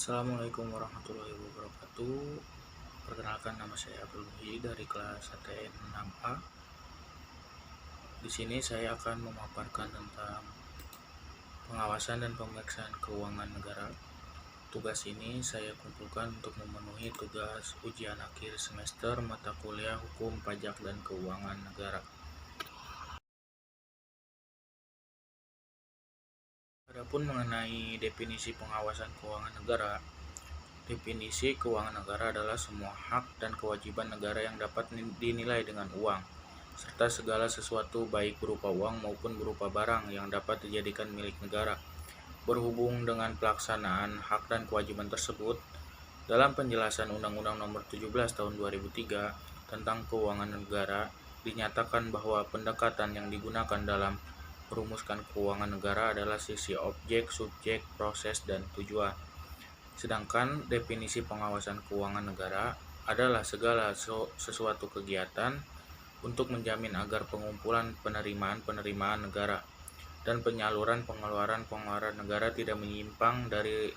Assalamualaikum warahmatullahi wabarakatuh. Perkenalkan, nama saya Abdul Muhyi dari kelas ATN 6A. Di sini saya akan memaparkan tentang pengawasan dan pemeriksaan keuangan negara. Tugas ini saya kumpulkan untuk memenuhi tugas ujian akhir semester mata kuliah Hukum Pajak dan Keuangan Negara. Adapun mengenai definisi pengawasan keuangan negara, definisi keuangan negara adalah semua hak dan kewajiban negara yang dapat dinilai dengan uang, serta segala sesuatu baik berupa uang maupun berupa barang yang dapat dijadikan milik negara. Berhubung dengan pelaksanaan hak dan kewajiban tersebut, dalam penjelasan Undang-Undang Nomor 17 Tahun 2003 tentang Keuangan Negara, dinyatakan bahwa pendekatan yang digunakan dalam merumuskan keuangan negara adalah sisi objek, subjek, proses, dan tujuan. Sedangkan definisi pengawasan keuangan negara adalah segala sesuatu kegiatan untuk menjamin agar pengumpulan penerimaan negara dan penyaluran pengeluaran negara tidak menyimpang dari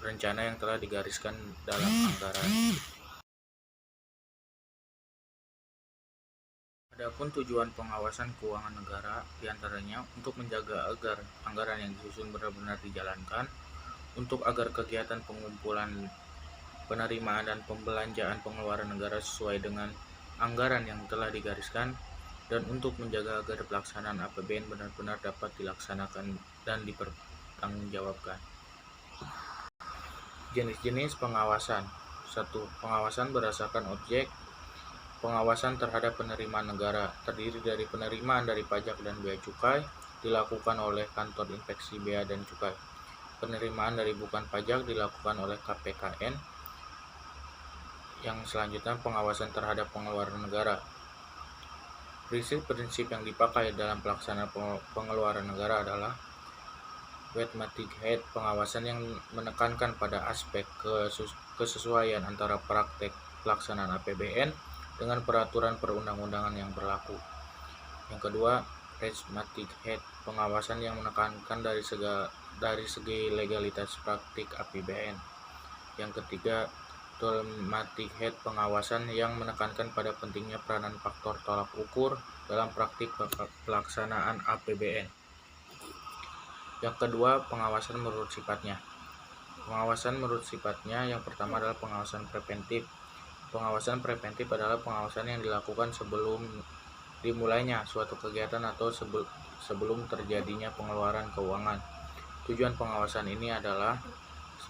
rencana yang telah digariskan dalam anggaran. Adapun tujuan pengawasan keuangan negara diantaranya untuk menjaga agar anggaran yang disusun benar-benar dijalankan, untuk agar kegiatan pengumpulan penerimaan dan pembelanjaan pengeluaran negara sesuai dengan anggaran yang telah digariskan, dan untuk menjaga agar pelaksanaan APBN benar-benar dapat dilaksanakan dan dipertanggungjawabkan. Jenis-jenis pengawasan. 1. Pengawasan berdasarkan objek. Pengawasan terhadap penerimaan negara terdiri dari penerimaan dari pajak dan bea cukai, dilakukan oleh Kantor Inspeksi Bea dan Cukai. Penerimaan dari bukan pajak dilakukan oleh KPKN. Yang selanjutnya, pengawasan terhadap pengeluaran negara. Prinsip-prinsip yang dipakai dalam pelaksanaan pengeluaran negara adalah Westmatic-Head, pengawasan yang menekankan pada aspek kesesuaian antara praktek pelaksanaan APBN dengan peraturan perundang-undangan yang berlaku. Yang kedua, Rejmatic-Head, pengawasan yang menekankan dari segi legalitas praktik APBN. Yang ketiga, Dolmatic-Head, pengawasan yang menekankan pada pentingnya peranan faktor tolak ukur dalam praktik pelaksanaan APBN. Yang kedua, pengawasan menurut sifatnya. Pengawasan menurut sifatnya yang pertama adalah pengawasan preventif. Pengawasan preventif adalah pengawasan yang dilakukan sebelum dimulainya suatu kegiatan atau sebelum terjadinya pengeluaran keuangan. Tujuan pengawasan ini adalah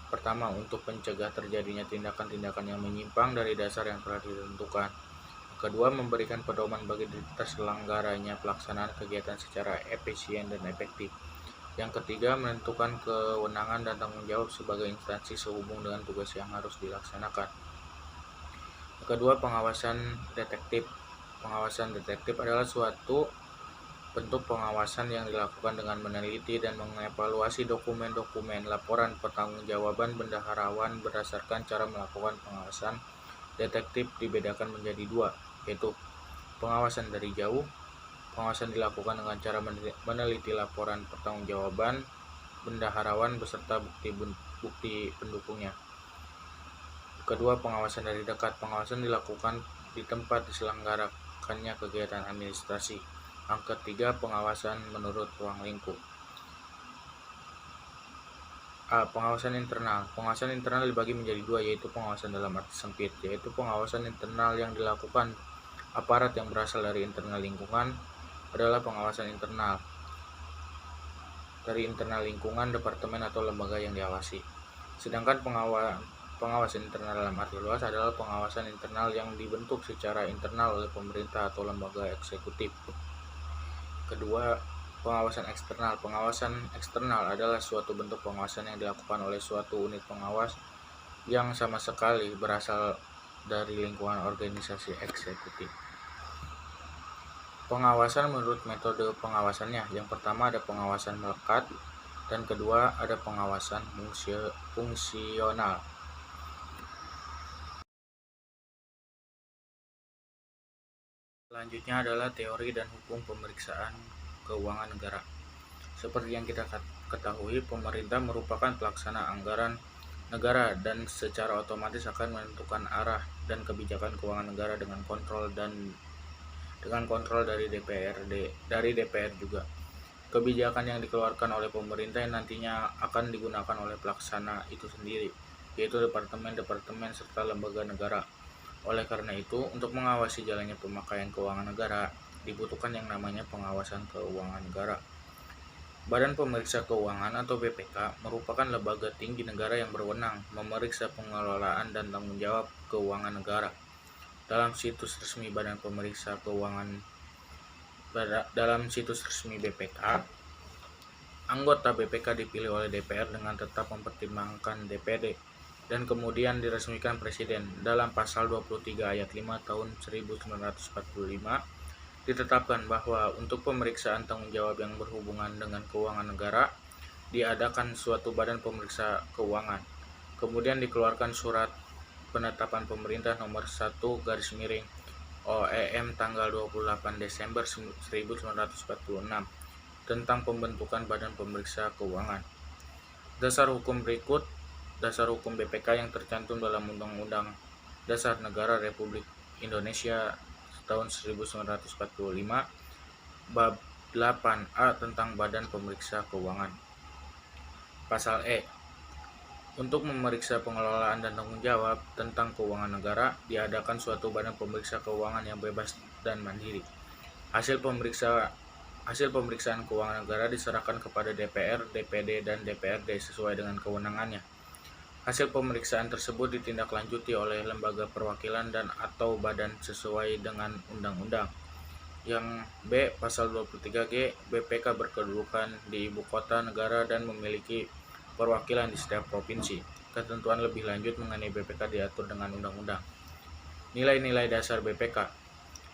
pertama, untuk mencegah terjadinya tindakan-tindakan yang menyimpang dari dasar yang telah ditentukan. Kedua, memberikan pedoman bagi terselenggaranya pelaksanaan kegiatan secara efisien dan efektif. Yang ketiga, menentukan kewenangan dan tanggung jawab sebagai instansi sehubung dengan tugas yang harus dilaksanakan. Kedua, pengawasan detektif. Pengawasan detektif adalah suatu bentuk pengawasan yang dilakukan dengan meneliti dan mengevaluasi dokumen-dokumen laporan pertanggungjawaban bendaharawan berdasarkan cara melakukan pengawasan detektif dibedakan menjadi dua, yaitu pengawasan dari jauh. Pengawasan dilakukan dengan cara meneliti laporan pertanggungjawaban bendaharawan beserta bukti pendukungnya. Kedua, pengawasan dari dekat. Pengawasan dilakukan di tempat diselenggarakannya kegiatan administrasi. Yang ketiga, pengawasan menurut ruang lingkup. Pengawasan internal. Pengawasan internal dibagi menjadi dua, yaitu pengawasan dalam arti sempit, yaitu pengawasan internal yang dilakukan aparat yang berasal dari internal lingkungan adalah pengawasan internal dari internal lingkungan, departemen atau lembaga yang diawasi. Sedangkan pengawasan internal dalam arti luas adalah pengawasan internal yang dibentuk secara internal oleh pemerintah atau lembaga eksekutif. Kedua, pengawasan eksternal. Pengawasan eksternal adalah suatu bentuk pengawasan yang dilakukan oleh suatu unit pengawas yang sama sekali berasal dari lingkungan organisasi eksekutif. Pengawasan menurut metode pengawasannya. Yang pertama ada pengawasan melekat, dan kedua ada pengawasan fungsional. Selanjutnya adalah teori dan hukum pemeriksaan keuangan negara. Seperti yang kita ketahui, pemerintah merupakan pelaksana anggaran negara dan secara otomatis akan menentukan arah dan kebijakan keuangan negara dengan kontrol dari DPR juga. Kebijakan yang dikeluarkan oleh pemerintah yang nantinya akan digunakan oleh pelaksana itu sendiri, yaitu departemen-departemen serta lembaga negara. Oleh karena itu, untuk mengawasi jalannya pemakaian keuangan negara, dibutuhkan yang namanya pengawasan keuangan negara. Badan Pemeriksa Keuangan atau BPK merupakan lembaga tinggi negara yang berwenang memeriksa pengelolaan dan tanggung jawab keuangan negara. Dalam situs resmi BPK, anggota BPK dipilih oleh DPR dengan tetap mempertimbangkan DPD dan kemudian diresmikan Presiden. Dalam pasal 23 ayat 5 tahun 1945 ditetapkan bahwa untuk pemeriksaan tanggung jawab yang berhubungan dengan keuangan negara diadakan suatu badan pemeriksa keuangan. Kemudian dikeluarkan surat penetapan pemerintah nomor 1 OEM tanggal 28 Desember 1946 tentang pembentukan badan pemeriksa keuangan. Dasar hukum BPK yang tercantum dalam Undang-Undang Dasar Negara Republik Indonesia tahun 1945 bab 8A tentang Badan Pemeriksa Keuangan. Pasal E. Untuk memeriksa pengelolaan dan tanggung jawab tentang keuangan negara, diadakan suatu badan pemeriksa keuangan yang bebas dan mandiri. Hasil pemeriksaan keuangan negara diserahkan kepada DPR, DPD, dan DPRD sesuai dengan kewenangannya. Hasil pemeriksaan tersebut ditindaklanjuti oleh lembaga perwakilan dan atau badan sesuai dengan undang-undang. Yang B. Pasal 23G, BPK berkedudukan di ibu kota negara dan memiliki perwakilan di setiap provinsi. Ketentuan lebih lanjut mengenai BPK diatur dengan undang-undang. Nilai-nilai dasar BPK.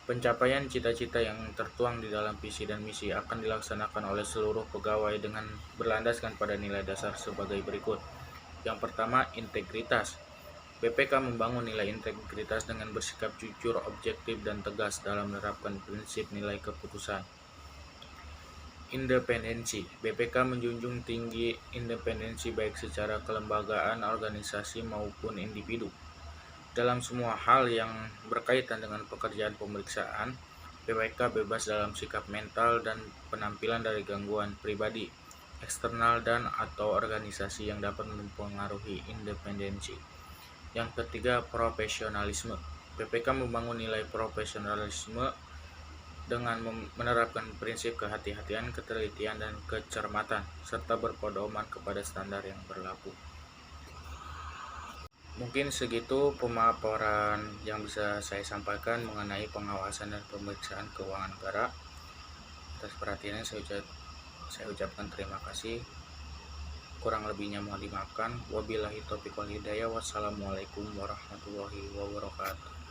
Pencapaian cita-cita yang tertuang di dalam visi dan misi akan dilaksanakan oleh seluruh pegawai dengan berlandaskan pada nilai dasar sebagai berikut. Yang pertama, integritas. BPK membangun nilai integritas dengan bersikap jujur, objektif, dan tegas dalam menerapkan prinsip nilai keputusan. Independensi. BPK menjunjung tinggi independensi baik secara kelembagaan, organisasi, maupun individu. Dalam semua hal yang berkaitan dengan pekerjaan pemeriksaan, BPK bebas dalam sikap mental dan penampilan dari gangguan pribadi, eksternal dan atau organisasi yang dapat mempengaruhi independensi. Yang ketiga, profesionalisme. BPK membangun nilai profesionalisme dengan menerapkan prinsip kehati-hatian, ketelitian, dan kecermatan, serta berpedoman kepada standar yang berlaku. Mungkin segitu pemaparan yang bisa saya sampaikan mengenai pengawasan dan pemeriksaan keuangan negara. Atas perhatiannya saya ucapkan terima kasih. Kurang lebihnya mohon dimaafkan. Wabillahi taufiq wal hidayah. Wassalamualaikum warahmatullahi wabarakatuh.